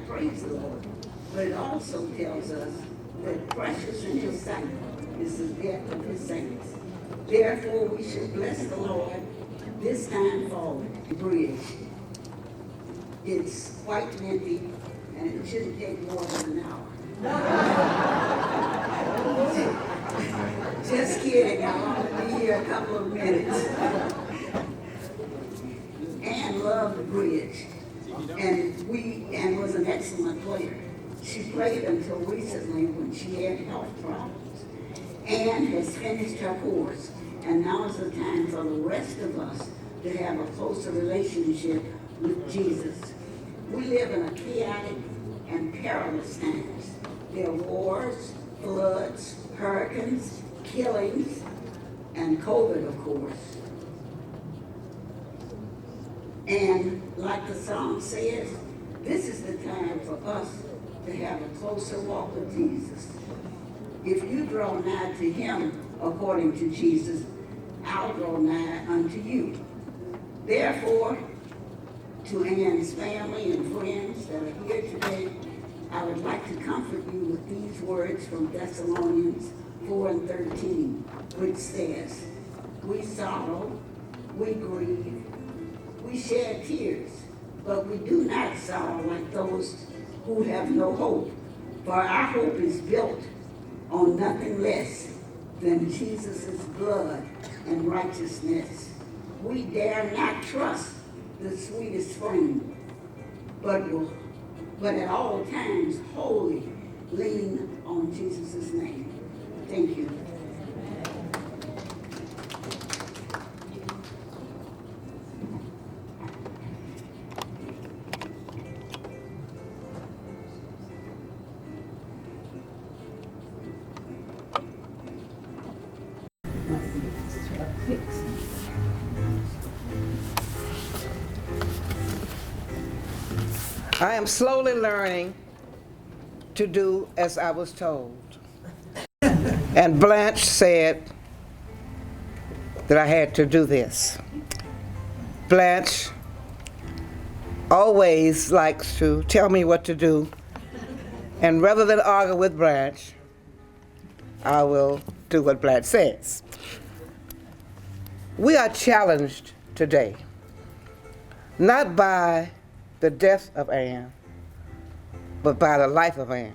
praise the Lord. But it also tells us that precious in his sight is the death of his saints. Therefore, we should bless the Lord this time for the bridge. It's quite lengthy, and it shouldn't take more than an hour. Just kidding, I'll only be here a couple of minutes. Anne loved the bridge, and was an excellent player. She played until recently when she had health problems. Anne has finished her course, and now is the time for the rest of us to have a closer relationship with Jesus. We live in a chaotic and perilous times. There are wars, floods, hurricanes, killings, and COVID, of course. And like the song says, this is the time for us to have a closer walk with Jesus. If you draw nigh to him according to Jesus, I'll draw nigh unto you. Therefore, to Anne's family and friends that are here today, I would like to comfort you with these words from Thessalonians 4:13, which says, we sorrow, we grieve, we shed tears, but we do not sorrow like those who have no hope. For our hope is built on nothing less than Jesus' blood and righteousness. We dare not trust the sweetest frame, but at all times wholly lean on Jesus' name. Thank you. I am slowly learning to do as I was told. And Blanche said that I had to do this. Blanche always likes to tell me what to do, and rather than argue with Blanche, I will do what Blanche says. We are challenged today, not by the death of Anne, but by the life of Anne.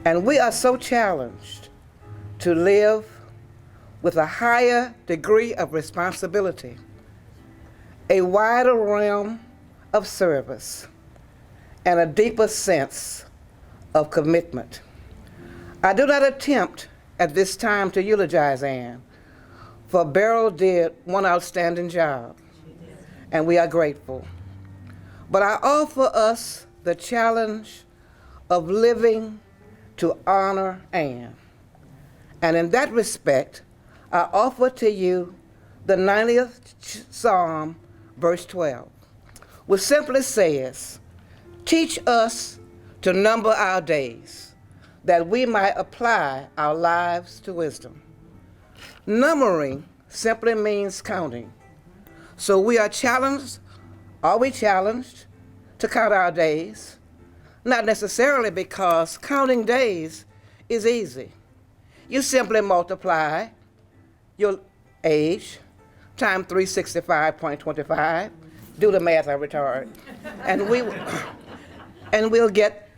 And we are so challenged to live with a higher degree of responsibility, a wider realm of service, and a deeper sense of commitment. I do not attempt at this time to eulogize Anne, for Beryl did one outstanding job, and we are grateful. But I offer us the challenge of living to honor Anne. And in that respect, I offer to you the 90th Psalm, verse 12, which simply says, teach us to number our days, that we might apply our lives to wisdom. Numbering simply means counting. So we are challenged. Are we challenged to count our days? Not necessarily, because counting days is easy. You simply multiply your age times 365.25. Do the math, I'm retarded. And we'll get,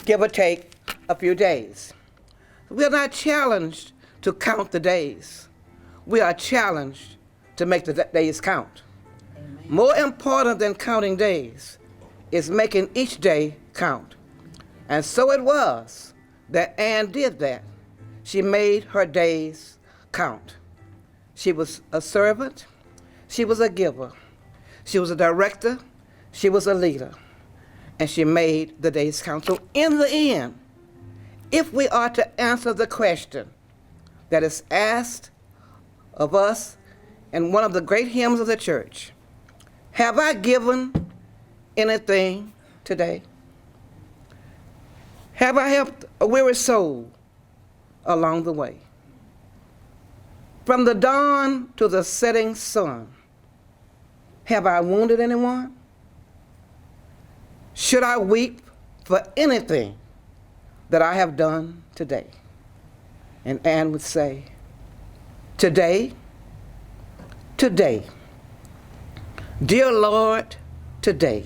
give or take, a few days. We're not challenged to count the days. We are challenged to make the days count. More important than counting days is making each day count. And so it was that Anne did that. She made her days count. She was a servant. She was a giver. She was a director. She was a leader. And she made the days count. So in the end, if we are to answer the question that is asked of us in one of the great hymns of the church, have I given anything today? Have I helped a weary soul along the way? From the dawn to the setting sun, have I wounded anyone? Should I weep for anything that I have done today. And Ann would say, today, dear Lord, today,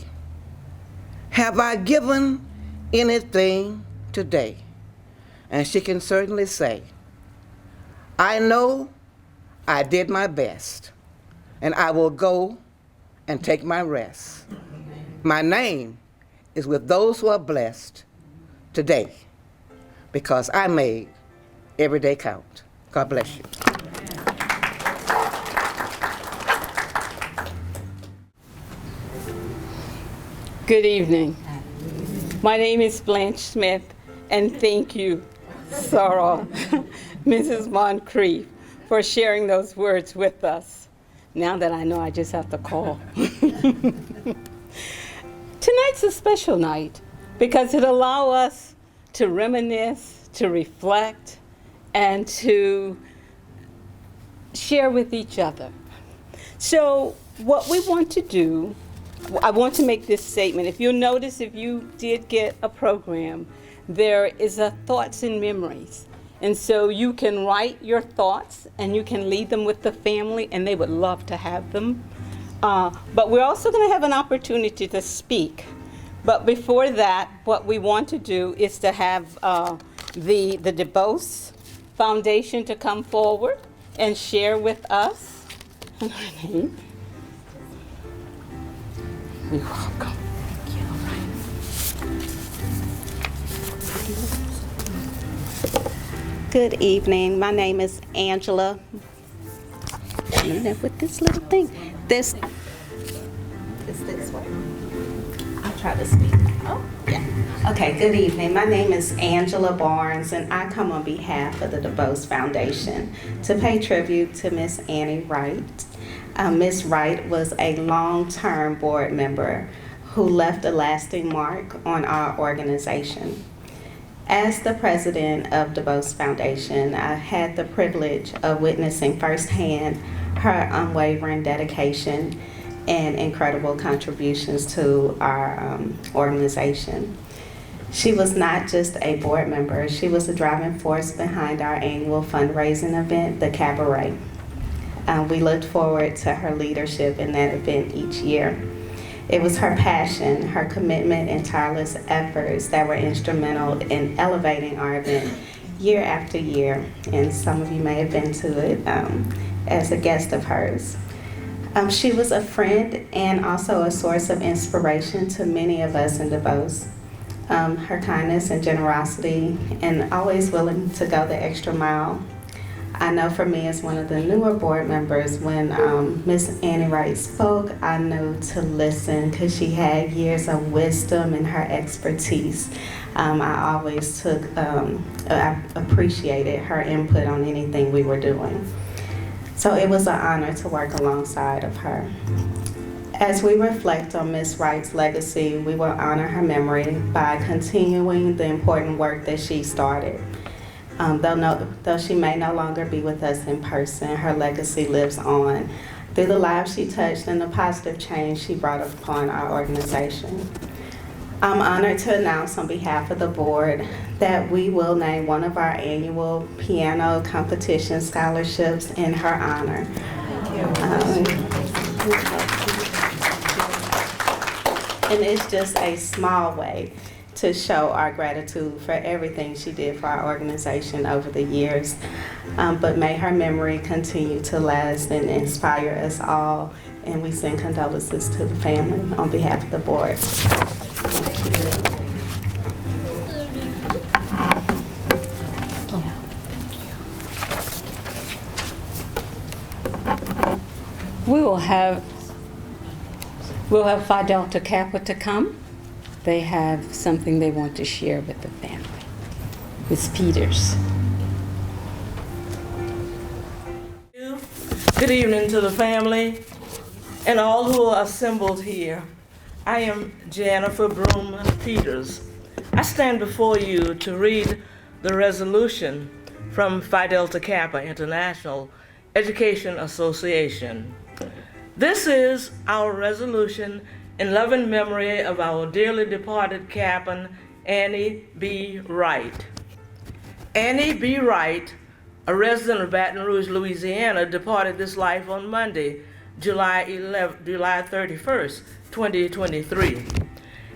have I given anything today? And she can certainly say, I know I did my best, and I will go and take my rest. My name is with those who are blessed today, because I made every day count. God bless you. Good evening. My name is Blanche Smith, and thank you, Sarah, Mrs. Moncrief, for sharing those words with us. Now that I know, I just have to call. Tonight's a special night because it allows us to reminisce, to reflect, and to share with each other. So what we want to do, I want to make this statement. If you'll notice, if you did get a program, there is a thoughts and memories. And so you can write your thoughts and you can leave them with the family, and they would love to have them. But we're also going to have an opportunity to speak. But before that, what we want to do is to have the DeBose Foundation to come forward and share with us. You're welcome. Good evening. My name is Angela. With this little thing, this way. I'll try to speak. Oh, yeah. Okay. Good evening. My name is Angela Barnes, and I come on behalf of the DeBose Foundation to pay tribute to Miss Annie Wright. Miss Wright was a long-term board member who left a lasting mark on our organization. As the president of DeBose Foundation, I had the privilege of witnessing firsthand her unwavering dedication and incredible contributions to our organization. She was not just a board member, she was a driving force behind our annual fundraising event, the Cabaret. We looked forward to her leadership in that event each year. It was her passion, her commitment, and tireless efforts that were instrumental in elevating our event year after year, and some of you may have been to it as a guest of hers. She was a friend and also a source of inspiration to many of us in DeBose. Her kindness and generosity, and always willing to go the extra mile. I know for me as one of the newer board members, when Miss Annie Wright spoke, I knew to listen because she had years of wisdom and her expertise. I always I appreciated her input on anything we were doing. So it was an honor to work alongside of her. As we reflect on Miss Wright's legacy, we will honor her memory by continuing the important work that she started. Though she may no longer be with us in person, her legacy lives on through the lives she touched and the positive change she brought upon our organization. I'm honored to announce on behalf of the board that we will name one of our annual piano competition scholarships in her honor. And it's just a small way to show our gratitude for everything she did for our organization over the years. But may her memory continue to last and inspire us all. And we send condolences to the family on behalf of the board. We'll have Phi Delta Kappa to come. They have something they want to share with the family. Ms. Peters. Good evening to the family and all who are assembled here. I am Jennifer Broom Peters. I stand before you to read the resolution from Phi Delta Kappa International Education Association. This is our resolution in loving memory of our dearly departed captain Annie B. Wright. Annie B. Wright, a resident of Baton Rouge, Louisiana, departed this life on Monday, July 31st, 2023.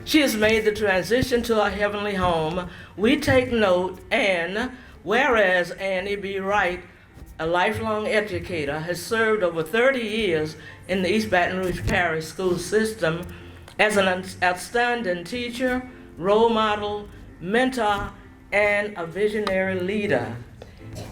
She has made the transition to her heavenly home. We take note, and whereas Annie B. Wright, a lifelong educator, has served over 30 years in the East Baton Rouge Parish school system as an outstanding teacher, role model, mentor, and a visionary leader.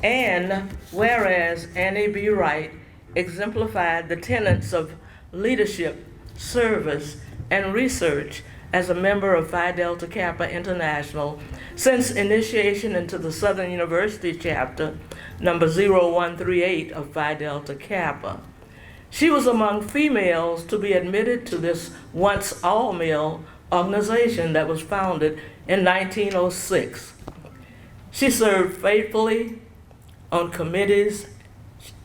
And whereas Annie B. Wright exemplified the tenets of leadership, service, and research as a member of Phi Delta Kappa International since initiation into the Southern University chapter number 0138 of Phi Delta Kappa. She was among females to be admitted to this once all-male organization that was founded in 1906. She served faithfully on committees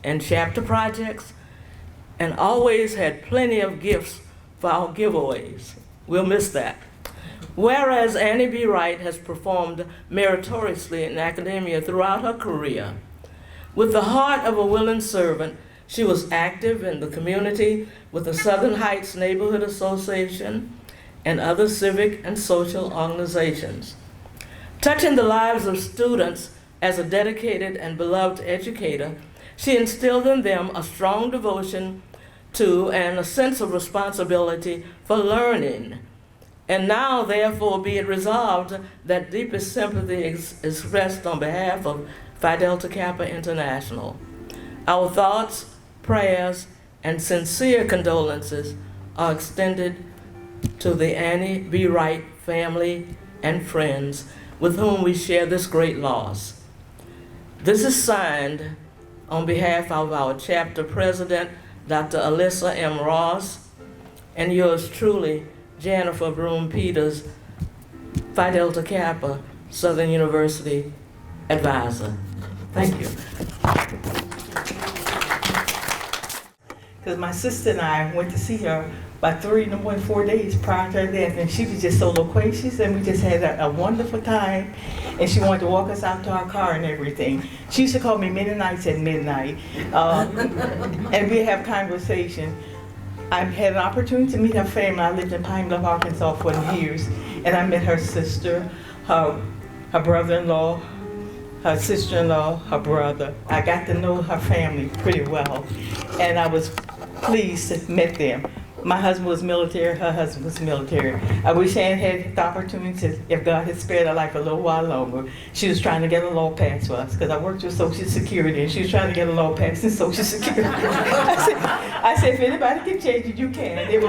and chapter projects and always had plenty of gifts for our giveaways. We'll miss that. Whereas Annie B. Wright has performed meritoriously in academia throughout her career, with the heart of a willing servant, she was active in the community with the Southern Heights Neighborhood Association and other civic and social organizations. Touching the lives of students as a dedicated and beloved educator, she instilled in them a strong devotion to and a sense of responsibility for learning. And now, therefore, be it resolved that deepest sympathy is expressed on behalf of Phi Delta Kappa International. Our thoughts, prayers, and sincere condolences are extended to the Annie B. Wright family and friends with whom we share this great loss. This is signed on behalf of our chapter president, Dr. Alyssa M. Ross, and yours truly, Jennifer Broom Peters, Phi Delta Kappa, Southern University advisor. Thank you. Because my sister and I went to see her about 3 in the morning, 4 days prior to her death, and she was just so loquacious, and we just had a wonderful time, and she wanted to walk us out to our car and everything. She used to call me many nights at midnight, and we'd have conversation. I had an opportunity to meet her family. I lived in Pine Bluff, Arkansas for years, and I met her sister, her brother-in-law, her sister-in-law, her brother. I got to know her family pretty well, and I was pleased to meet them. My husband was military, her husband was military. I wish Ann had the opportunity to, if God had spared her life a little while longer. She was trying to get a law passed for us, because I worked with Social Security, and she was trying to get a law passed in Social Security. I said, if anybody can change it, you can. It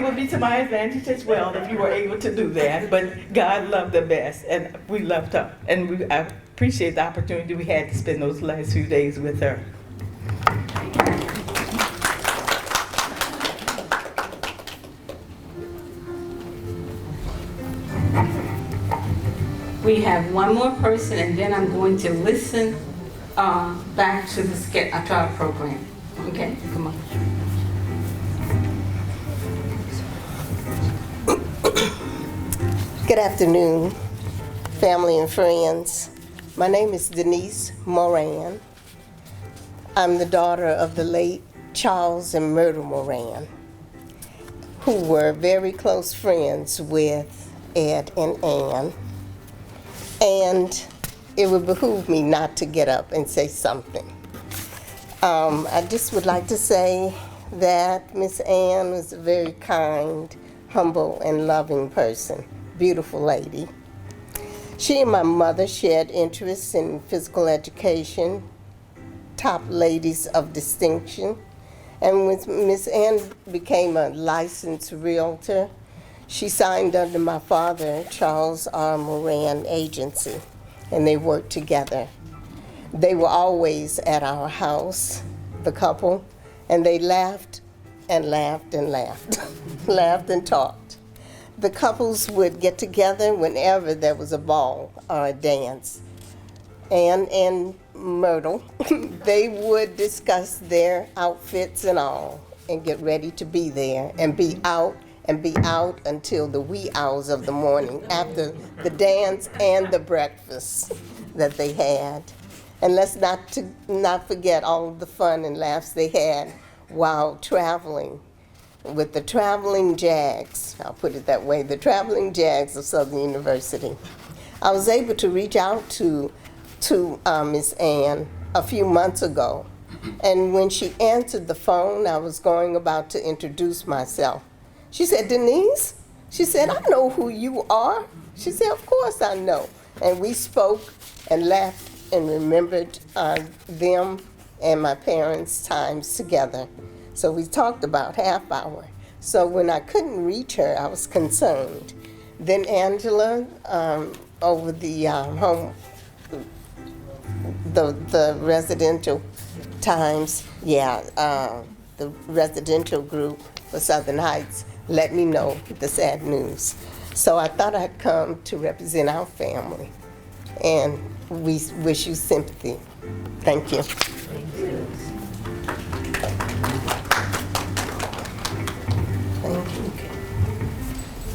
would be to my advantage as well if you were able to do that. But God loved her best, and we loved her. And I appreciate the opportunity we had to spend those last few days with her. We have one more person, and then I'm going to listen back to to our program. Okay, come on. Good afternoon, family and friends. My name is Denise Moran. I'm the daughter of the late Charles and Myrtle Moran, who were very close friends with Ed and Ann. And it would behoove me not to get up and say something. I just would like to say that Miss Ann was a very kind, humble, and loving person. Beautiful lady. She and my mother shared interests in physical education, top ladies of distinction. And when Miss Ann became a licensed realtor, she signed under my father, Charles R. Moran Agency, and they worked together. They were always at our house, the couple, and they laughed and laughed and laughed, laughed and talked. The couples would get together whenever there was a ball or a dance. Ann and Myrtle, they would discuss their outfits and all and get ready to be there and be out and be out until the wee hours of the morning after the dance and the breakfast that they had. And let's not forget all of the fun and laughs they had while traveling with the traveling Jags. I'll put it that way, the traveling Jags of Southern University. I was able to reach out to Miss Ann a few months ago, and when she answered the phone, I was about to introduce myself. She said, "Denise?" She said, "I know who you are." She said, "Of course I know." And we spoke and laughed and remembered them and my parents' times together. So we talked about half hour. So when I couldn't reach her, I was concerned. Then Angela, over the the residential times, the residential group for Southern Heights let me know the sad news. So I thought I'd come to represent our family, and we wish you sympathy. Thank you. Thank you.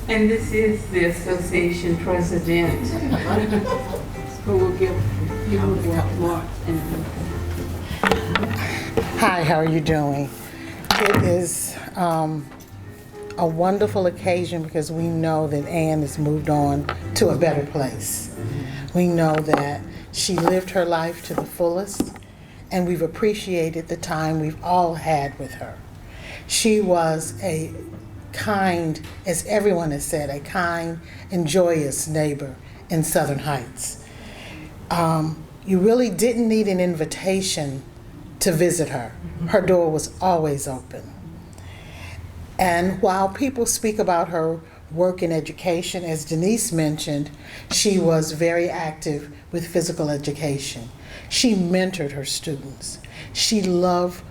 And this is the association president who will give you more. Hi, how are you doing? It is a wonderful occasion because we know that Ann has moved on to a better place. We know that she lived her life to the fullest, and we've appreciated the time we've all had with her. She was a kind, as everyone has said, a kind and joyous neighbor in Southern Heights. You really didn't need an invitation to visit her. Her door was always open. And while people speak about her work in education, as Denise mentioned, she was very active with physical education. She mentored her students. She loved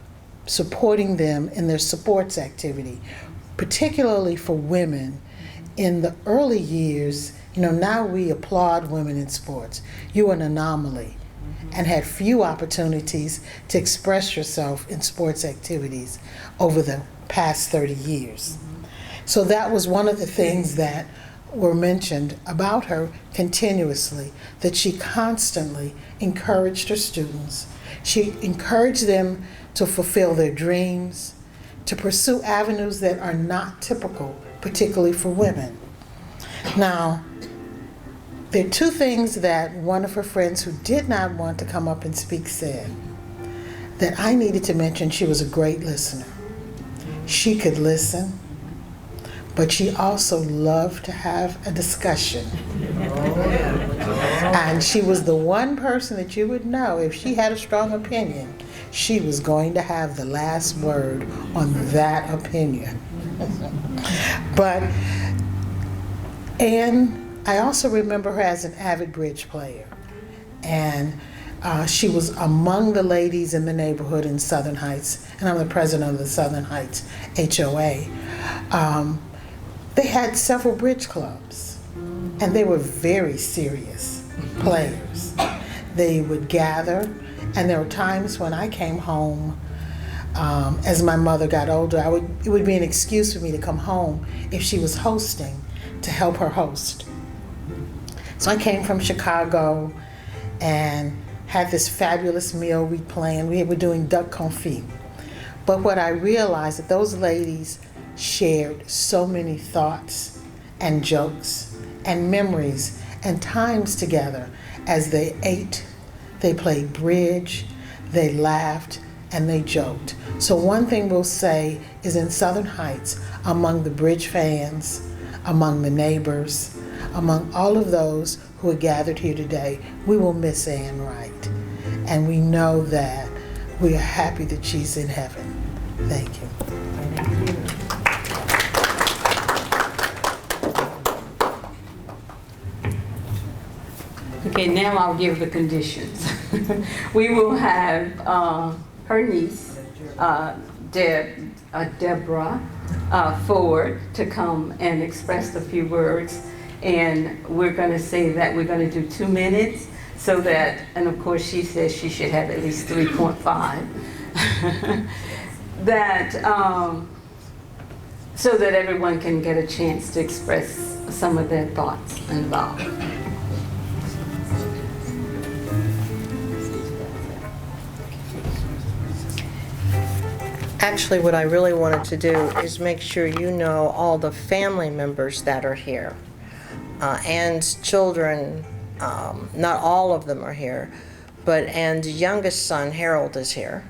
supporting them in their sports activity, particularly for women. In the early years, now we applaud women in sports. You were an anomaly and had few opportunities to express yourself in sports activities over the past 30 years. So that was one of the things that were mentioned about her continuously, that she constantly encouraged her students. She encouraged them to fulfill their dreams, to pursue avenues that are not typical, particularly for women. Now, there are two things that one of her friends who did not want to come up and speak said that I needed to mention. She was a great listener. She could listen, but she also loved to have a discussion. And she was the one person that you would know, if she had a strong opinion, she was going to have the last word on that opinion. But, and I also remember her as an avid bridge player. And she was among the ladies in the neighborhood in Southern Heights, and I'm the president of the Southern Heights HOA. They had several bridge clubs, and they were very serious players. They would gather, and there were times when I came home, as my mother got older, it would be an excuse for me to come home if she was hosting, to help her host. So I came from Chicago and had this fabulous meal we planned. We were doing duck confit. But what I realized that those ladies shared so many thoughts and jokes and memories and times together as they ate, they played bridge, they laughed, and they joked. So one thing we'll say is in Southern Heights, among the bridge fans, among the neighbors, among all of those who are gathered here today, we will miss Ann Wright. And we know that we are happy that she's in heaven. Thank you. Okay, now I'll give the conditions. We will have her niece, Deborah Ford, to come and express a few words. And we're going to say that we're going to do 2 minutes, so that, and of course she says she should have at least 3.5. That so that everyone can get a chance to express some of their thoughts involved. Actually, what I really wanted to do is make sure you know all the family members that are here. Ann's children, not all of them are here, but Ann's youngest son, Harold, is here,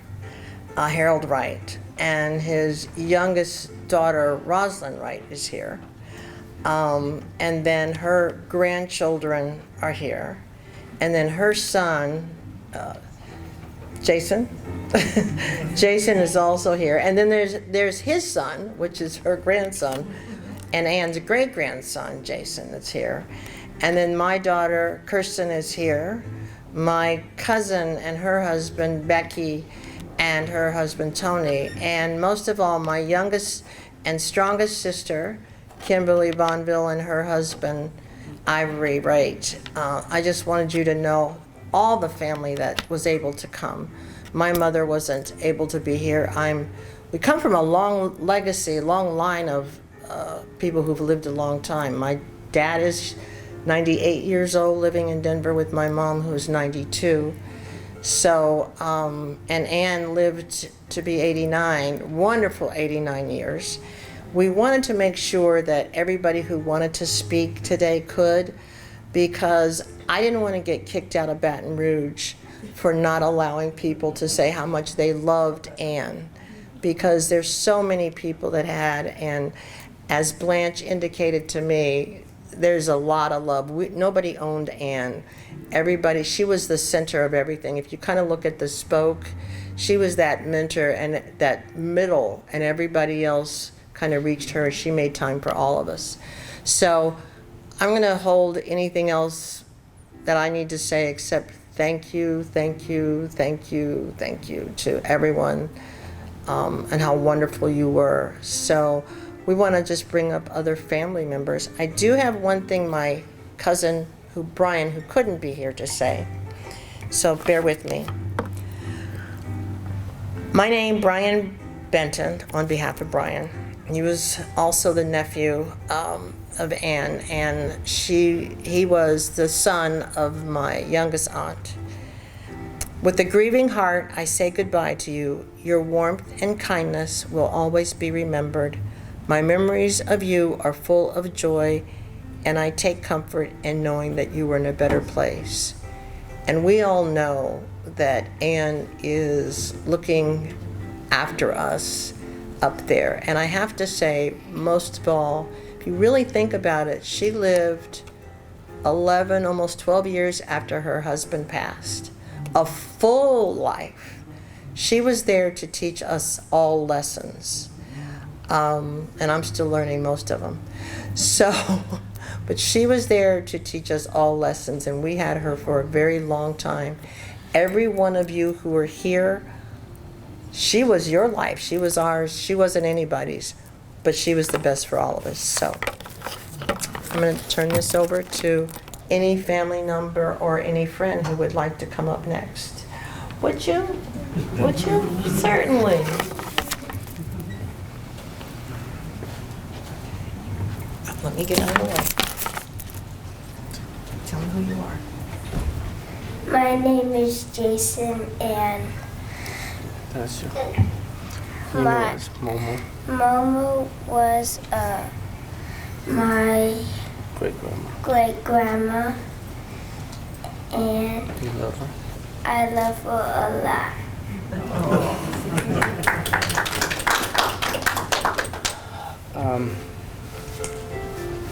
Harold Wright, and his youngest daughter, Rosalind Wright, is here. And then her grandchildren are here. And then her son, Jason. Jason is also here. And then there's his son, which is her grandson, and Ann's great-grandson, Jason, that's here. And then my daughter, Kirsten, is here. My cousin and her husband, Becky, and her husband, Tony. And most of all, my youngest and strongest sister, Kimberly Bonville, and her husband, Ivory Wright. I just wanted you to know all the family that was able to come. My mother wasn't able to be here. We come from a long legacy, long line of people who've lived a long time. My dad is 98 years old, living in Denver with my mom, who's 92. So, and Ann lived to be 89, wonderful 89 years. We wanted to make sure that everybody who wanted to speak today could, because I didn't want to get kicked out of Baton Rouge for not allowing people to say how much they loved Ann, because there's so many people that had, and as Blanche indicated to me, there's a lot of love. Nobody owned Ann. Everybody, she was the center of everything. If you kind of look at the spoke, she was that mentor and that middle, and everybody else kind of reached her. She made time for all of us. So I'm going to hold anything else that I need to say except thank you, thank you, thank you, thank you to everyone, and how wonderful you were. So we want to just bring up other family members. I do have one thing my cousin, Brian, who couldn't be here, to say. So bear with me. My name, Brian Benton, on behalf of Brian. He was also the nephew of Ann, and he was the son of my youngest aunt. With a grieving heart, I say goodbye to you. Your warmth and kindness will always be remembered. My memories of you are full of joy, and I take comfort in knowing that you were in a better place. And we all know that Ann is looking after us up there. And I have to say, most of all, if you really think about it, she lived 11, almost 12 years after her husband passed. A full life. She was there to teach us all lessons. And I'm still learning most of them. So, but she was there to teach us all lessons, and we had her for a very long time. Every one of you who are here, she was your life. She was ours. She wasn't anybody's, but she was the best for all of us. So I'm going to turn this over to any family member or any friend who would like to come up next. Would you? Would you? Certainly. Let me get out of the way. Tell me who you are. My name is Jason, and That's your my is Momo, Momo was my great grandma. great grandma, and You love her? I love her a lot.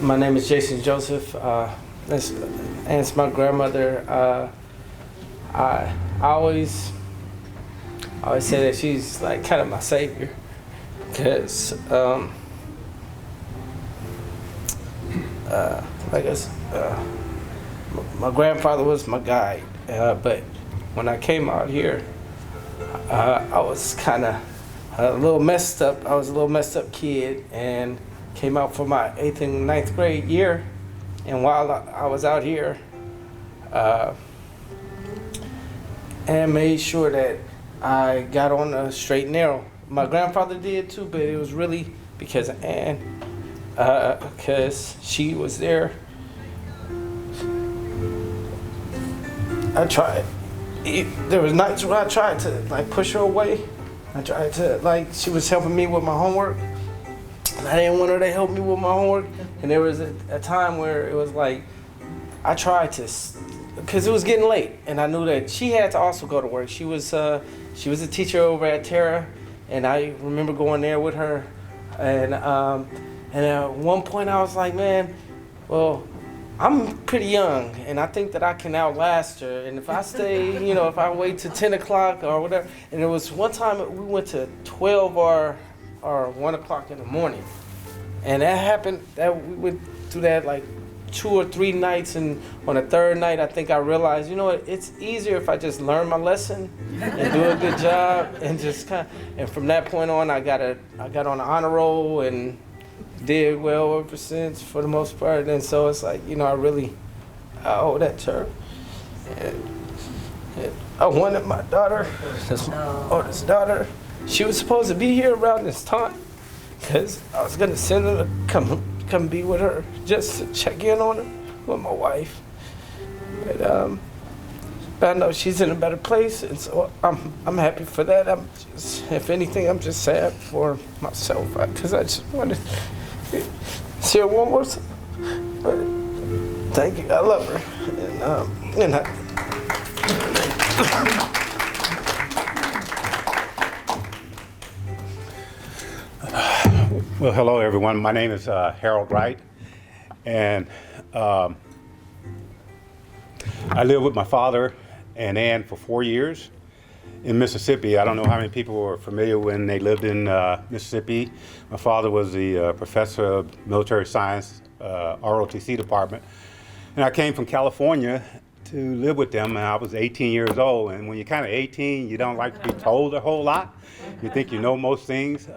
My name is Jason Joseph. That's my grandmother. I always say that she's like kind of my savior, because my grandfather was my guide. But when I came out here, I was kind of a little messed up. I was a little messed up kid, and came out for my 8th and 9th grade year. And while I was out here, and made sure that I got on the straight and narrow. My grandfather did too, but it was really because of Ann, because she was there. I tried. There was nights where I tried to like push her away. I tried to like she was helping me with my homework. And I didn't want her to help me with my homework. And there was a time where it was like I tried to, because it was getting late, and I knew that she had to also go to work. She was a teacher over at Terra, and I remember going there with her. And at one point I was like, man, well, I'm pretty young, and I think that I can outlast her. And if I stay, if I wait till 10 o'clock or whatever. And there was one time we went to 12 or 1 o'clock in the morning. And that happened, that we went through that like 2 or 3 nights. And on the third night, I think I realized, it's easier if I just learn my lesson and do a good job. And just and from that point on, I got on the honor roll and did well ever since for the most part. And so it's like, I owe that to her. And I wanted my daughter, that's my oldest daughter. She was supposed to be here around this time because I was going to send her to come be with her just to check in on her with my wife. But I know she's in a better place, and so I'm happy for that. If anything, I'm just sad for myself because I just wanted to see her one more time. But thank you, I love her, and Well, hello everyone. My name is Harold Wright, and I lived with my father and Ann for 4 years in Mississippi. I don't know how many people were familiar when they lived in Mississippi. My father was the professor of military science, ROTC department, and I came from California to live with them, and I was 18 years old. And when you're kind of 18, you don't like to be told a whole lot. You think you know most things.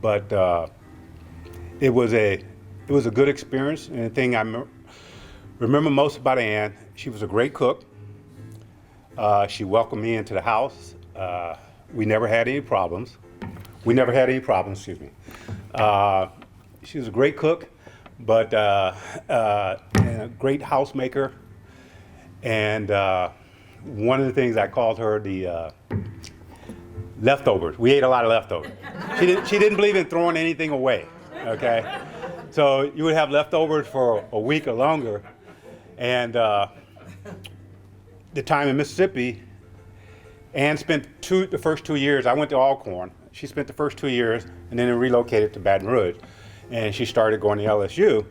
But it was a good experience, and the thing I remember most about Ann, she was a great cook. She welcomed me into the house. We never had any problems. Excuse me. She was a great cook, but and a great housemaker. And one of the things I called her the leftovers. We ate a lot of leftovers. She didn't believe in throwing anything away, okay? So you would have leftovers for a week or longer. And the time in Mississippi, Ann spent the first 2 years, I went to Alcorn. She spent the first 2 years and then relocated to Baton Rouge. And she started going to LSU.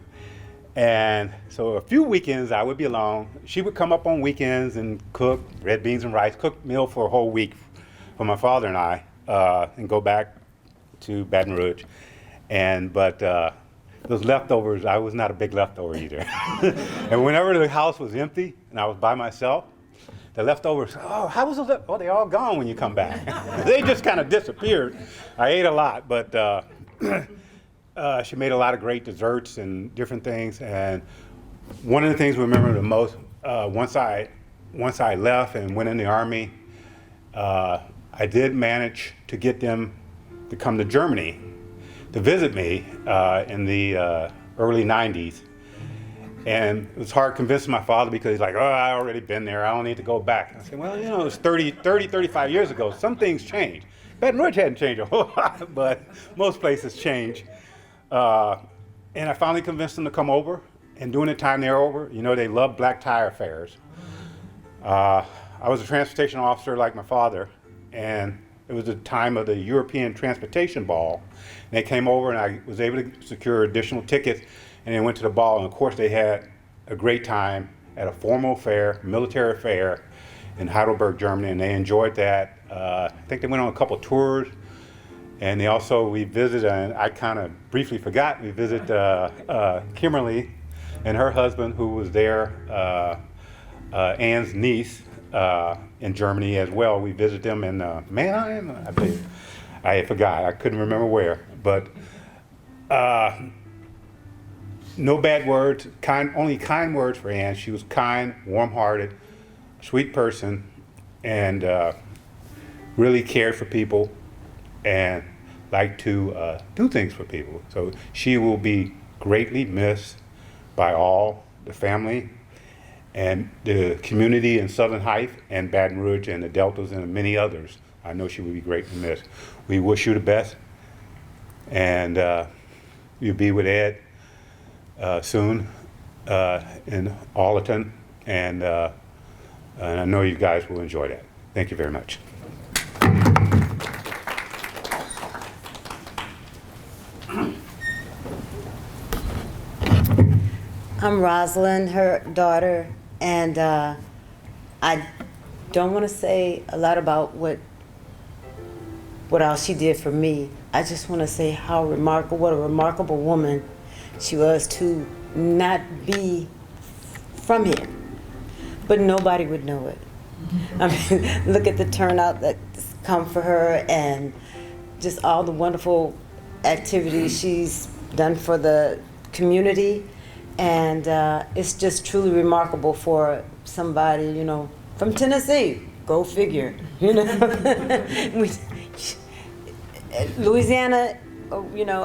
And so a few weekends I would be alone. She would come up on weekends and cook red beans and rice, cook meal for a whole week for my father and I, and go back to Baton Rouge. But those leftovers, I was not a big leftover eater. And whenever the house was empty and I was by myself, the leftovers, how was the they're all gone when you come back. They just kind of disappeared. I ate a lot, but she made a lot of great desserts and different things. And one of the things we remember the most, once I left and went in the Army, I did manage to get them to come to Germany to visit me in the early 90s. And it was hard convincing my father because he's like, I already been there. I don't need to go back. I said, well, it was 35 years ago. Some things changed. Baton Rouge hadn't changed a whole lot, but most places change. And I finally convinced them to come over. And during the time they were over, they love black tie affairs. I was a transportation officer like my father, and it was the time of the European Transportation Ball. And they came over, and I was able to secure additional tickets, and they went to the ball. And of course, they had a great time at a formal fair, military fair in Heidelberg, Germany, and they enjoyed that. I think they went on a couple tours, and we visited, and I kind of briefly forgot, we visited Kimberly and her husband, who was there, Ann's niece, in Germany as well. We visited them in Mannheim, I believe. I forgot, I couldn't remember where, but no bad words, only kind words for Ann. She was kind, warm-hearted, sweet person, and really cared for people, and like to do things for people. So she will be greatly missed by all, the family, and the community in Southern Heights and Baton Rouge and the Deltas and many others. I know she will be greatly missed. We wish you the best, and you'll be with Ed soon in Arlington, and I know you guys will enjoy that. Thank you very much. I'm Rosalind, her daughter, and I don't want to say a lot about what all she did for me. I just want to say what a remarkable woman she was to not be from here, but nobody would know it. I mean, look at the turnout that's come for her and just all the wonderful activities she's done for the community. And it's just truly remarkable for somebody, you know, from Tennessee. Go figure, you know. Louisiana, you know,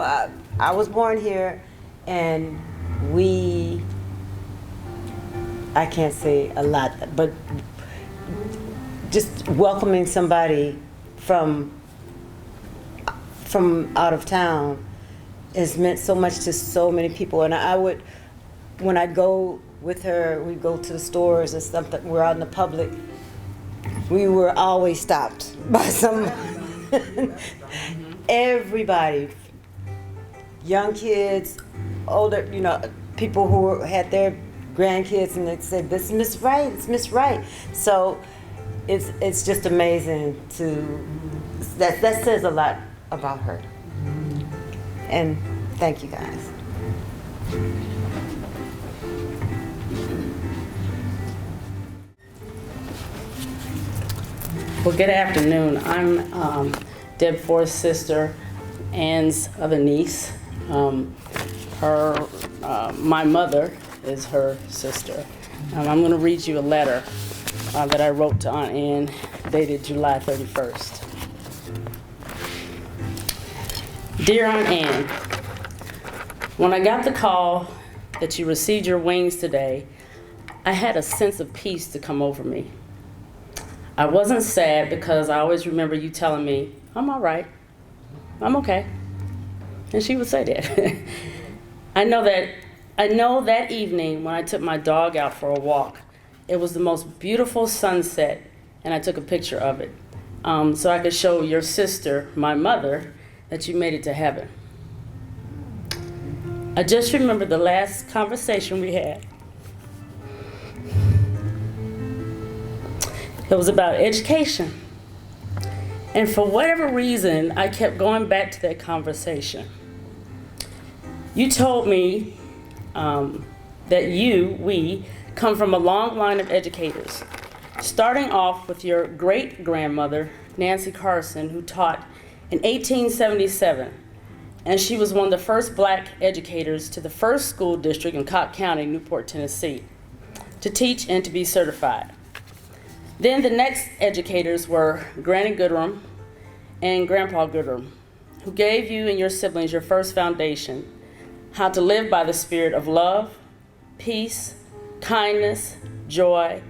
I was born here, and I can't say a lot, but just welcoming somebody from out of town has meant so much to so many people. And when I go with her, we go to the stores and stuff that we're out in the public, we were always stopped by some, everybody, young kids, older, you know, people who had their grandkids, and they said, "This is Miss Wright, it's Miss Wright." So it's just amazing that says a lot about her. And thank you guys. Well, good afternoon. I'm Deb Forrest's sister, Ann's other niece. My mother is her sister. I'm going to read you a letter that I wrote to Aunt Ann, dated July 31st. Dear Aunt Ann, when I got the call that you received your wings today, I had a sense of peace to come over me. I wasn't sad because I always remember you telling me, "I'm all right, I'm okay." And she would say that. I know that evening when I took my dog out for a walk, it was the most beautiful sunset, and I took a picture of it so I could show your sister, my mother, that you made it to heaven. I just remember the last conversation we had. It was about education. And for whatever reason, I kept going back to that conversation. You told me that we come from a long line of educators, starting off with your great-grandmother, Nancy Carson, who taught in 1877. And she was one of the first black educators to the first school district in Cobb County, Newport, Tennessee, to teach and to be certified. Then the next educators were Granny Goodrum and Grandpa Goodrum, who gave you and your siblings your first foundation, how to live by the spirit of love, peace, kindness, joy,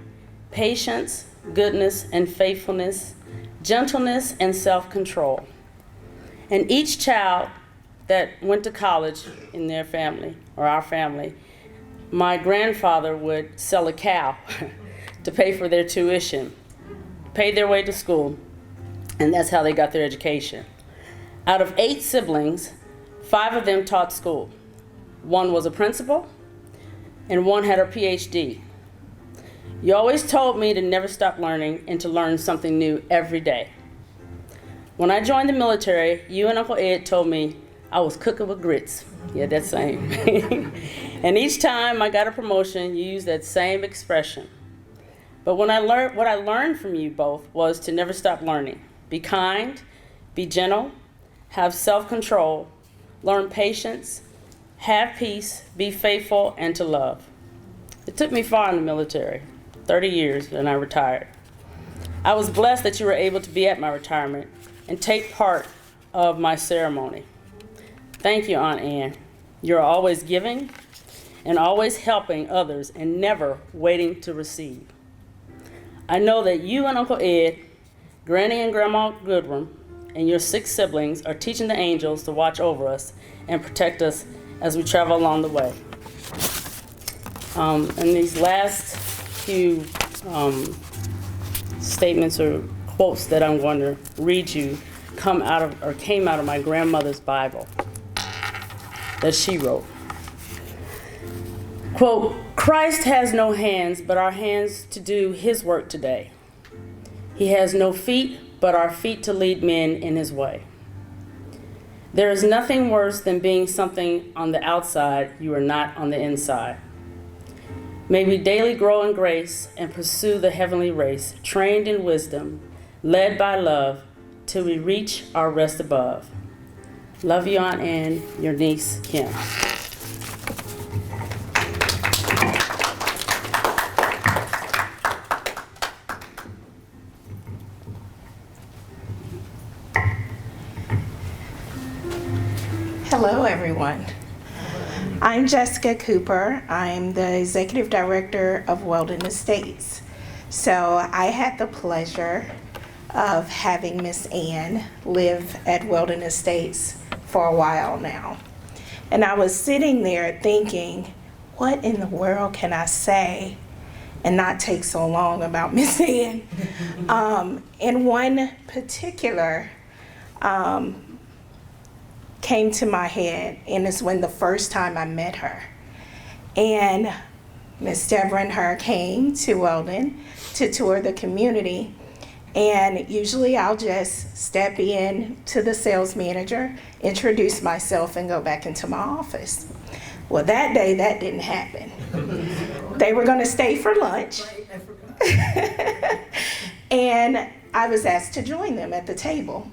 patience, goodness, and faithfulness, gentleness, and self-control. And each child that went to college in their family, or our family, my grandfather would sell a cow to pay for their tuition, pay their way to school, and that's how they got their education. Out of 8 siblings, 5 of them taught school. 1 was a principal, and 1 had her PhD. You always told me to never stop learning and to learn something new every day. When I joined the military, you and Uncle Ed told me I was cooking with grits. Yeah, that same. And each time I got a promotion, you used that same expression. But what I learned from you both was to never stop learning. Be kind, be gentle, have self-control, learn patience, have peace, be faithful, and to love. It took me far in the military, 30 years, and I retired. I was blessed that you were able to be at my retirement and take part of my ceremony. Thank you, Aunt Ann. You're always giving and always helping others and never waiting to receive. I know that you and Uncle Ed, Granny and Grandma Goodwin, and your 6 siblings are teaching the angels to watch over us and protect us as we travel along the way. And these last few statements or quotes that I'm going to read you came out of my grandmother's Bible that she wrote. Quote, Christ has no hands but our hands to do his work today. He has no feet but our feet to lead men in his way. There is nothing worse than being something on the outside you are not on the inside. May we daily grow in grace and pursue the heavenly race, trained in wisdom, led by love, till we reach our rest above. Love you, Aunt Ann, your niece, Kim. Hello, everyone. I'm Jessica Cooper. I'm the Executive Director of Weldon Estates. So I had the pleasure of having Miss Ann live at Weldon Estates for a while now. And I was sitting there thinking, what in the world can I say and not take so long about Miss Ann? And one particular came to my head, and it's when the first time I met her. And Miss Deborah and her came to Weldon to tour the community. And usually I'll just step in to the sales manager, introduce myself, and go back into my office. Well, that day, that didn't happen. They were gonna stay for lunch. And I was asked to join them at the table.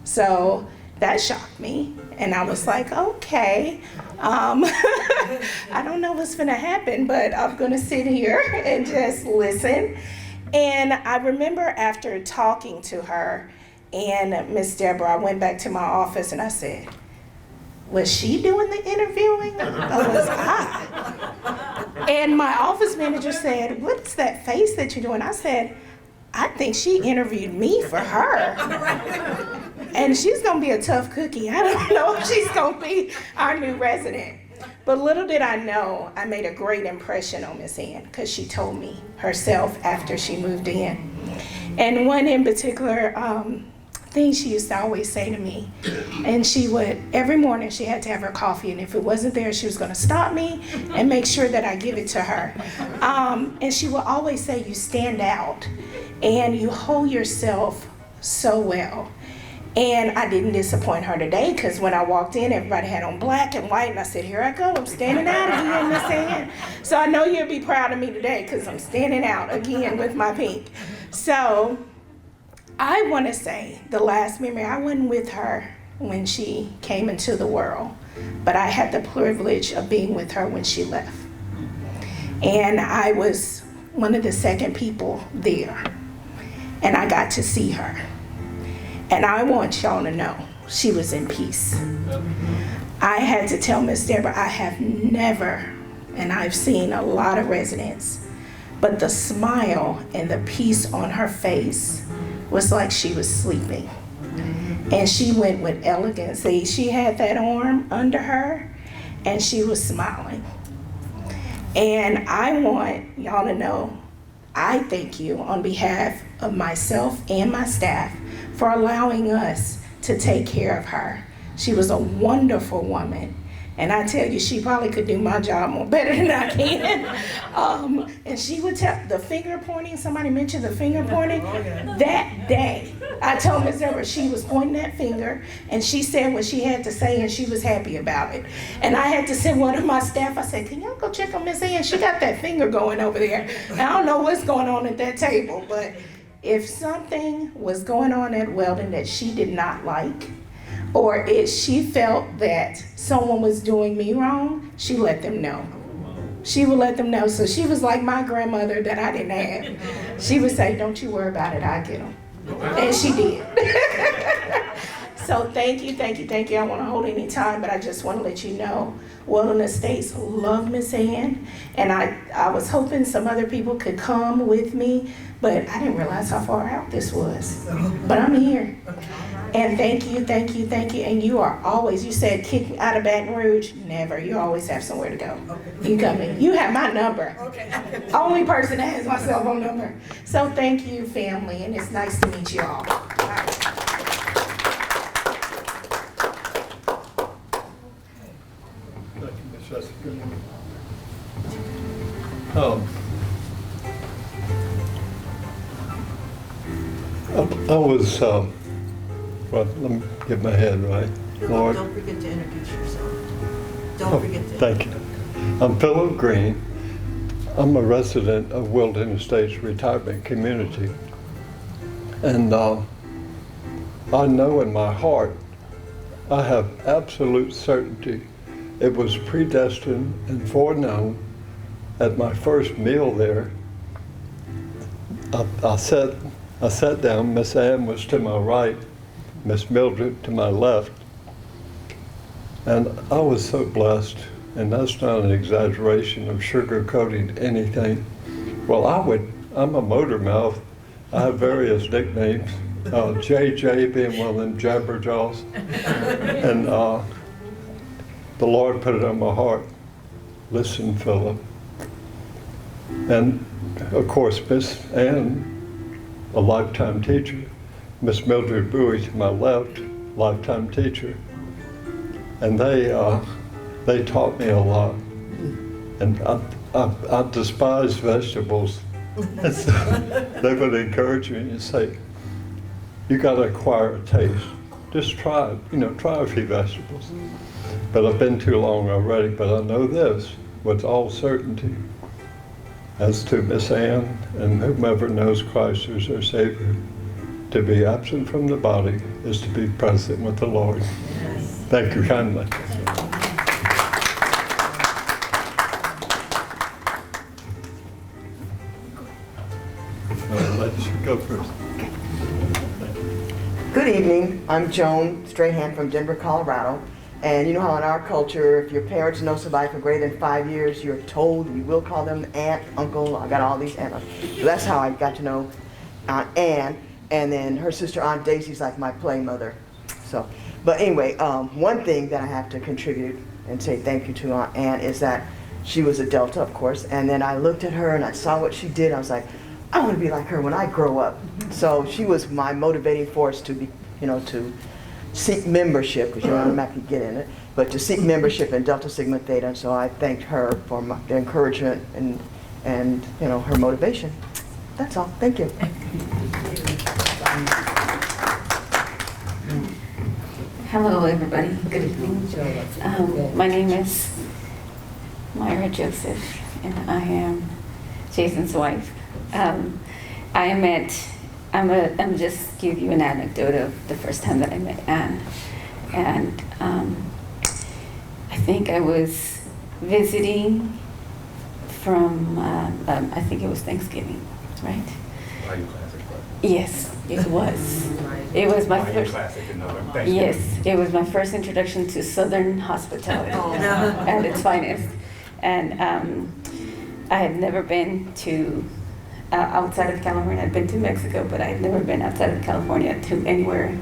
So that shocked me. And I was like, okay, I don't know what's gonna happen, but I'm gonna sit here and just listen. And I remember after talking to her and Miss Deborah, I went back to my office and I said, was she doing the interviewing or was I? And my office manager said, what's that face that you're doing? I said, I think she interviewed me for her. And she's gonna be a tough cookie. I don't know if she's gonna be our new resident. But little did I know, I made a great impression on Miss Ann because she told me herself after she moved in. And one in particular thing she used to always say to me, and she would, every morning she had to have her coffee, and if it wasn't there, she was gonna stop me and make sure that I give it to her. And she would always say, you stand out and you hold yourself so well. And I didn't disappoint her today because when I walked in, everybody had on black and white, and I said, here I go, I'm standing out again, Miss Ann. So I know you'll be proud of me today because I'm standing out again with my pink. So I want to say the last memory, I wasn't with her when she came into the world, but I had the privilege of being with her when she left. And I was one of the second people there, and I got to see her. And I want y'all to know she was in peace. I had to tell Miss Deborah, I have never, and I've seen a lot of residents, but the smile and the peace on her face was like she was sleeping. And she went with elegance. She had that arm under her and she was smiling. And I want y'all to know, I thank you on behalf of myself and my staff for allowing us to take care of her. She was a wonderful woman. And I tell you, she probably could do my job more better than I can. And she would tell, the finger pointing, somebody mentioned the finger pointing. That day, I told Ms. Deborah she was pointing that finger and she said what she had to say and she was happy about it. And I had to send one of my staff, I said, can y'all go check on Ms. Ann? She got that finger going over there. I don't know what's going on at that table, but if something was going on at Weldon that she did not like, or if she felt that someone was doing me wrong, she let them know. She would let them know. So she was like my grandmother that I didn't have. She would say, don't you worry about it, I'll get them. And she did. So thank you. I don't want to hold any time, but I just want to let you know, Wilderness Estates love Miss Ann, and I was hoping some other people could come with me, but I didn't realize how far out this was. But I'm here. And thank you. And you are always, you said kick me out of Baton Rouge. Never. You always have somewhere to go. You coming. You have my number. Only person that has my cell phone number. So thank you, family, and it's nice to meet you all. I was, well, let me get my head right. Lord. Don't forget to introduce yourself. Don't forget to. Thank you. I'm Philip Green. I'm a resident of Wilderness Estates Retirement Community. And I know in my heart, I have absolute certainty it was predestined and foreknown. At my first meal there, I sat down. Miss Ann was to my right, Miss Mildred to my left, and I was so blessed. And that's not an exaggeration of sugarcoating anything. Well, I'm a motor mouth. I have various nicknames. JJ being one of them jabberjaws, and the Lord put it on my heart. Listen, Philip. And of course, Miss Ann, a lifetime teacher. Miss Mildred Bowie to my left, lifetime teacher. And they taught me a lot. And I despise vegetables. And so they would encourage me and say, you got to acquire a taste. Just try it, try a few vegetables. But I've been too long already, but I know this with all certainty. As to Miss Ann and whomever knows Christ as their Savior, to be absent from the body is to be present with the Lord. Yes. Thank you kindly. I'll let you go first. Good evening. I'm Joan Strahan from Denver, Colorado. And you know how in our culture, if your parents know somebody for greater than 5 years, you're told, you will call them aunt, uncle. I got all these aunts. So that's how I got to know Aunt Ann. And then her sister Aunt Daisy's like my play mother. So, but anyway, one thing that I have to contribute and say thank you to Aunt Ann is that she was a Delta, of course. And then I looked at her and I saw what she did. I was like, I want to be like her when I grow up. So she was my motivating force to be, to seek membership, because you don't automatically get in it, but to seek membership in Delta Sigma Theta. And so I thanked her for the encouragement and her motivation. That's all. Thank you. Hello, everybody. Good evening. My name is Myra Joseph, and I am Jason's wife. I'm just give you an anecdote of the first time that I met Ann, and I think I was visiting from I think it was Thanksgiving, right? Yes, it was. It was my first. Yes, it was my first introduction to Southern hospitality at its finest, and I had never been to. Outside of California. I'd been to Mexico, but I'd never been outside of California to anywhere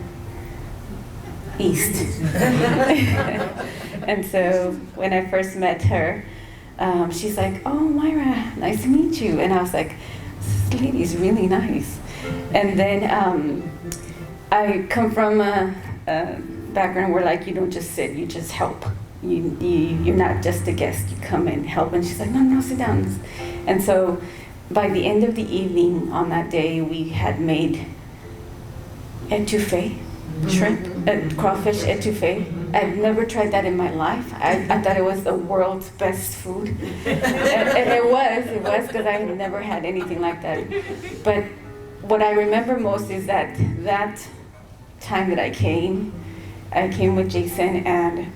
east. And so when I first met her, she's like, "Oh, Myra, nice to meet you." And I was like, "This lady's really nice." And then I come from a background where you don't just sit, you just help. You're not just a guest, you come and help. And she's like, no, sit down. And so by the end of the evening on that day, we had made etouffee, shrimp, crawfish etouffee. I've never tried that in my life. I thought it was the world's best food. And it was because I had never had anything like that. But what I remember most is that time that I came with Jason, and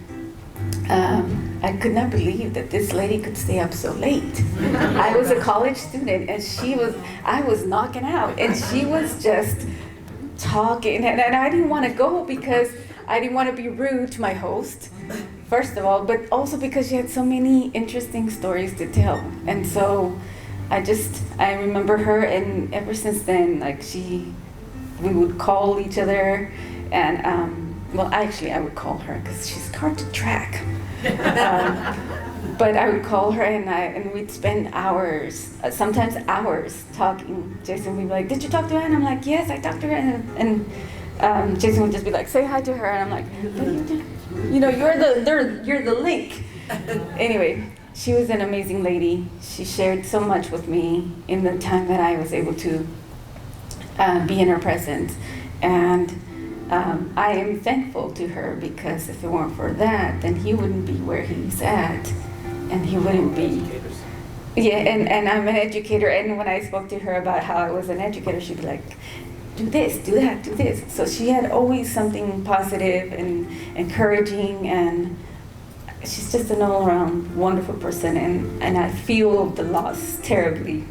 I could not believe that this lady could stay up so late. I was a college student, and I was knocking out, and she was just talking, and I didn't want to go because I didn't want to be rude to my host, first of all, but also because she had so many interesting stories to tell. And so I remember her, and ever since then, like we would call each other, and well, actually I would call her because she's hard to track. But I would call her, and we'd spend hours, sometimes hours, talking. Jason would be like, "Did you talk to her?" And I'm like, "Yes, I talked to her." And Jason would just be like, "Say hi to her." And I'm like, "You know, you're the link." Anyway, she was an amazing lady. She shared so much with me in the time that I was able to be in her presence, and I am thankful to her, because if it weren't for that, then he wouldn't be where he's at. And he wouldn't be. Yeah, and I'm an educator, and when I spoke to her about how I was an educator, she'd be like, "Do this, do that, do this." So she had always something positive and encouraging, and she's just an all-around wonderful person, and I feel the loss terribly.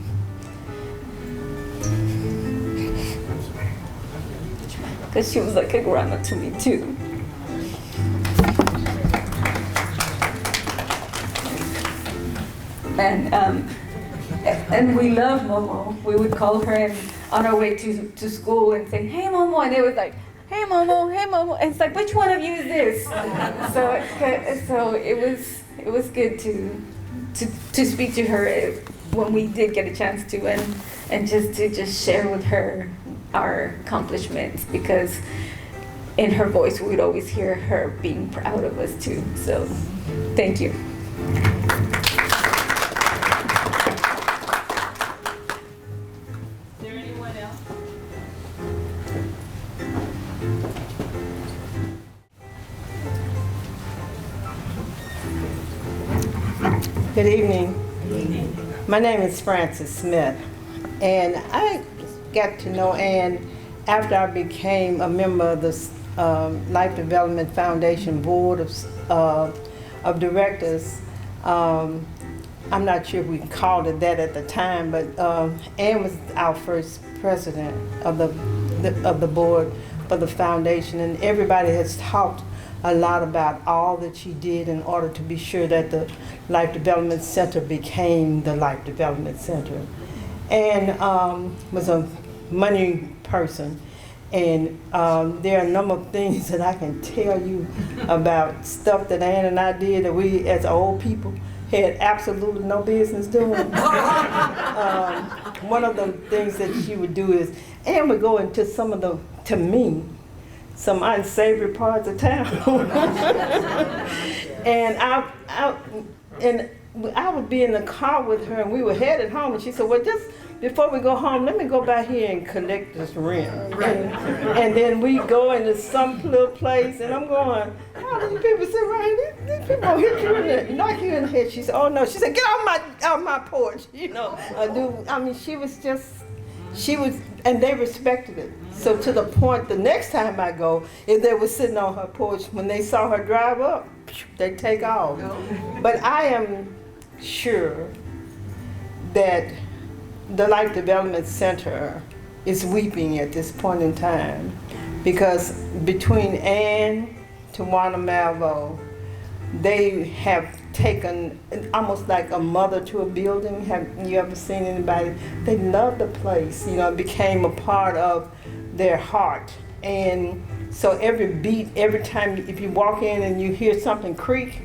Because she was like a grandma to me too. And we love Momo. We would call her and on our way to school and say, "Hey Momo," and it was like, "Hey Momo, hey Momo." And it's like, "Which one of you is this?" So it was good to speak to her when we did get a chance to, and just share with her our accomplishments, because in her voice we would always hear her being proud of us too. So thank you. Good evening. My name is Frances Smith, and I got to know Ann after I became a member of the Life Development Foundation Board of Directors. I'm not sure if we called it that at the time, but Ann was our first president of the board for the foundation, and everybody has talked a lot about all that she did in order to be sure that the Life Development Center became the Life Development Center. And was a money person. And there are a number of things that I can tell you about stuff that Ann and I did that we, as old people, had absolutely no business doing. One of the things that she would do is, Ann would go into some of the, to me, some unsavory parts of town. And I would be in the car with her, and we were headed home, and she said, "Well, just before we go home, let me go by here and collect this rent." And then we go into some little place, and I'm going, "Oh, these people say, right, these people gonna hit you in the, knock you in the head." She said, "Oh no," she said, "Get off my porch," you know. I mean, she was, and they respected it. So to the point, the next time I go, if they were sitting on her porch, when they saw her drive up, they take off. But I am sure that the Life Development Center is weeping at this point in time, because between Ann, Tawana Malvo, they have taken almost like a mother to a building. Have you ever seen anybody? They love the place, you know, it became a part of their heart. And so every beat, every time, if you walk in and you hear something creak,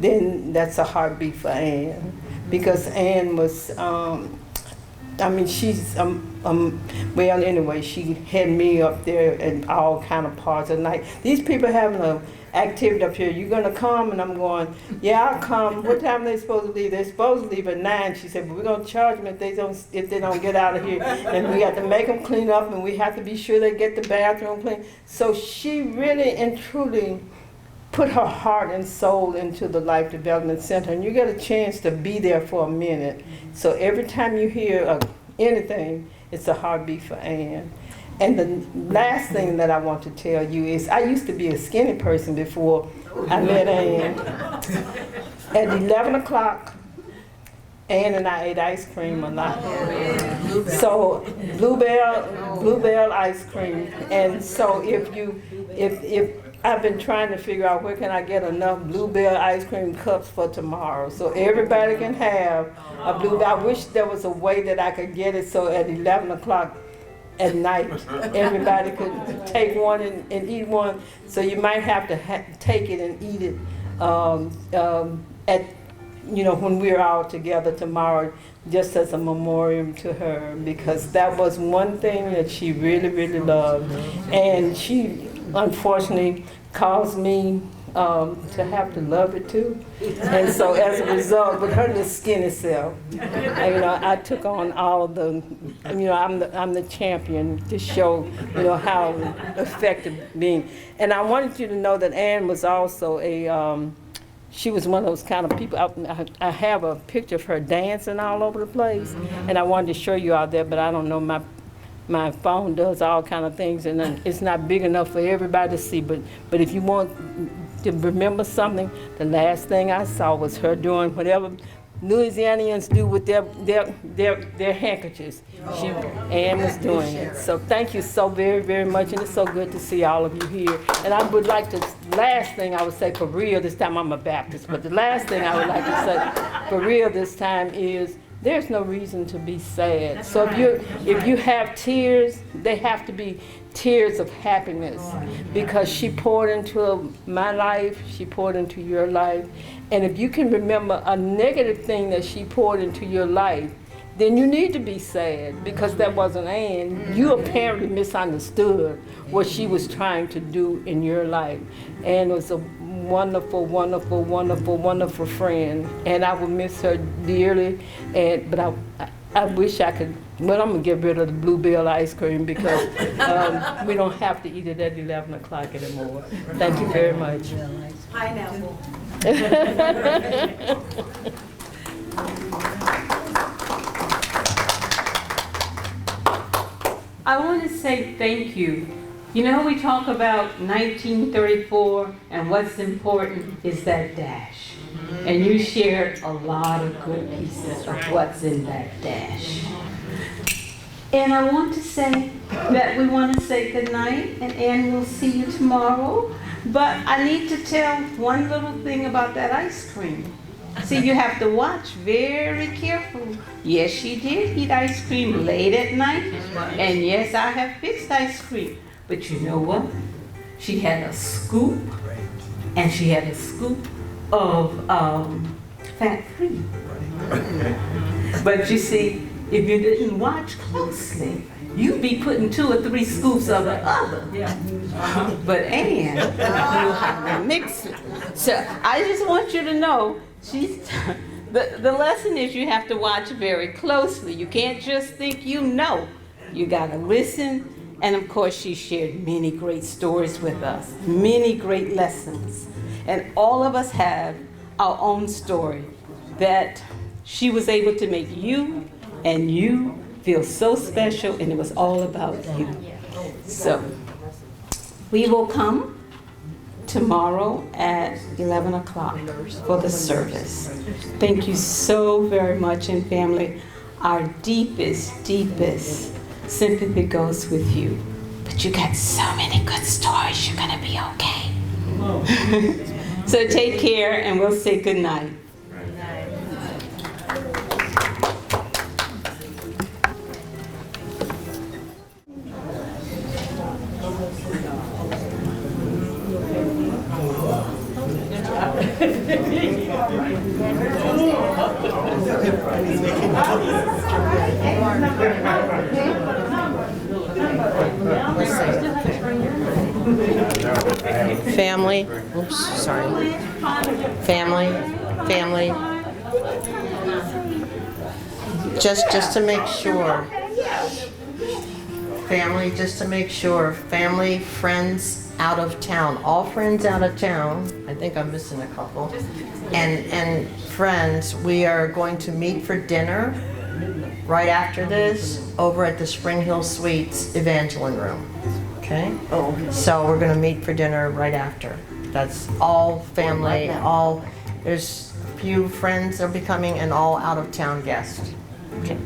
then that's a heartbeat for Ann. Because Ann was, I mean, she's, well, anyway, she had me up there in all kind of parts of the night. These people having an activity up here, you gonna come? And I'm going, "Yeah, I'll come." What time are they supposed to leave? They're supposed to leave at 9. She said, "But we're gonna charge them if they don't get out of here. And we have to make them clean up, and we have to be sure they get the bathroom clean." So she really and truly put her heart and soul into the Life Development Center, and you get a chance to be there for a minute. So every time you hear anything, it's a heartbeat for Ann. And the last thing that I want to tell you is, I used to be a skinny person before I met Ann. At 11 o'clock, Ann and I ate ice cream a lot. So Bluebell ice cream. And so if I've been trying to figure out where can I get enough Bluebell ice cream cups for tomorrow so everybody can have a Bluebell. I wish there was a way that I could get it so at 11 o'clock at night everybody could take one and eat one. So you might have to take it and eat it at, when we're all together tomorrow, just as a memorial to her, because that was one thing that she really, really loved. And she unfortunately caused me to have to love it too. And so as a result, with her little skinny self, I took on all the, I'm the champion to show, how effective being. And I wanted you to know that Ann was also she was one of those kind of people. I have a picture of her dancing all over the place, and I wanted to show you all that, but I don't know, my phone does all kind of things, and then it's not big enough for everybody to see. But if you want to remember something, the last thing I saw was her doing whatever Louisianians do with their handkerchiefs. Ann was doing it. So thank you so very, very much, and it's so good to see all of you here. And I would like to, last thing I would say for real, this time I'm a Baptist, but the last thing I would like to say for real this time is there's no reason to be sad. So if you have tears, they have to be tears of happiness, because she poured into my life, she poured into your life. And if you can remember a negative thing that she poured into your life, then you need to be sad, because that wasn't Ann. You apparently misunderstood what she was trying to do in your life. Ann was a wonderful, wonderful, wonderful, wonderful friend, and I will miss her dearly. But I wish I could. Well, I'm gonna get rid of the Bluebell ice cream, because we don't have to eat it at 11 o'clock anymore. Thank you very much. Pineapple. I want to say thank you. We talk about 1934, and what's important is that dash. And you shared a lot of good pieces of what's in that dash. And I want to say that we want to say goodnight, and we'll see you tomorrow. But I need to tell one little thing about that ice cream. See, you have to watch very carefully. Yes, she did eat ice cream late at night. And yes, I have fixed ice cream. But you know what? She had a scoop, and she had a scoop of fat-free. But you see, if you didn't watch closely, you'd be putting 2 or 3 scoops of the other. But Ann knew how to mix it. So I just want you to know, the lesson is you have to watch very closely. You can't just think you know. You got to listen. And of course, she shared many great stories with us, many great lessons. And all of us have our own story that she was able to make you and you feel so special, and it was all about you. So we will come tomorrow at 11 o'clock for the service. Thank you so very much, and family, our deepest, deepest sympathy goes with you. But you got so many good stories, you're gonna be okay. So take care, and we'll say good night. Family, oops, sorry. Family. Just to make sure. Family, friends out of town, all friends out of town. I think I'm missing a couple. And friends, we are going to meet for dinner right after this over at the Spring Hill Suites Evangeline Room. Okay? So we're gonna meet for dinner right after. That's all family, there's a few friends that will be coming, and all out of town guests. Okay.